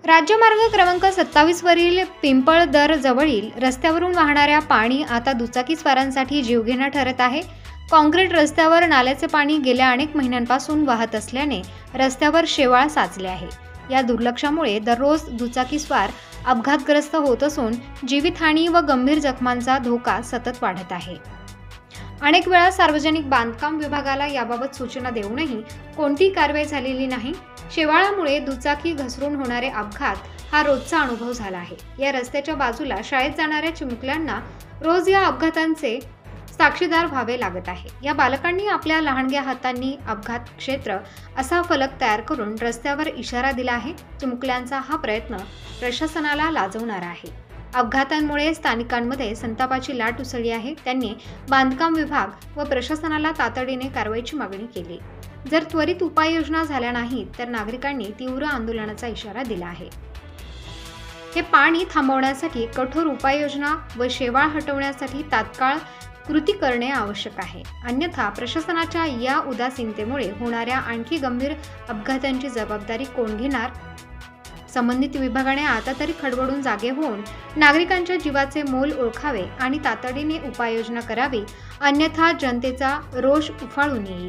राज्यमार्ग क्रमांक 27 वरील पिंपळदर जवळील रस्त्यावरून वाहणाऱ्या पाणी आता दुचाकीस्वारांसाठी जीवघेणा ठरत आहे। काँक्रीट रस्त्यावर नाल्याचे पाणी गेल्या अनेक महिन्यांपासून वाहत असल्याने रस्त्यावर शेवाळ साचले आहे। या दुर्लक्षामुळे दररोज दुचाकीस्वार अपघातग्रस्त होत असून जीवितहानी व गंभीर जखमांचा धोका सतत वाढत आहे। अनेक वेळा सार्वजनिक बांधकाम विभागाला याबाबत सूचना देऊनही कोणतीही कारवाई झालेली नाही। शेवाळामुळे दुचाकी घसरून होणारे अपघात हा रोजचा अनुभव झाला आहे। या रस्त्याच्या बाजूला शाळेत जाणाऱ्या चिमुकल्यांना रोज या अपघातांचे साक्षीदार व्हावे लागत आहे। या बालकांनी आपल्या लहानग्या हातांनी अपघात क्षेत्र असा फलक तयार करून रस्त्यावर इशारा दिला आहे। चिमुकल्यांचा हा प्रयत्न प्रशासनाला लाजवणारा आहे। अपघातांमुळे स्थानिकांमध्ये संतापाची लाट उसळली आहे। त्यांनी बांधकाम विभाग व प्रशासनाला तातडीने कारवाईची मागणी केली। जर त्वरित उपाययोजना झाल्या नाहीत तर नागरिकांनी तीव्र आंदोलनाचा इशारा दिला आहे। हे पाणी थांबवण्यासाठी कठोर उपाययोजना व शेवाळ हटवण्यासाठी तात्काळ कृती करणे आवश्यक आहे। अन्यथा प्रशासनाच्या या उदासीनतेमुळे होणाऱ्या आणखी गंभीर अपघातांची जबाबदारी कोण घेणार? संबंधित विभागाने आता तरी खडबडून जागे होऊन नागरिकांच्या जीवाचे मोल ओळखावे आणि तातडीने उपाययोजना करावी, अन्यथा जनतेचा रोष उफाळून येईल।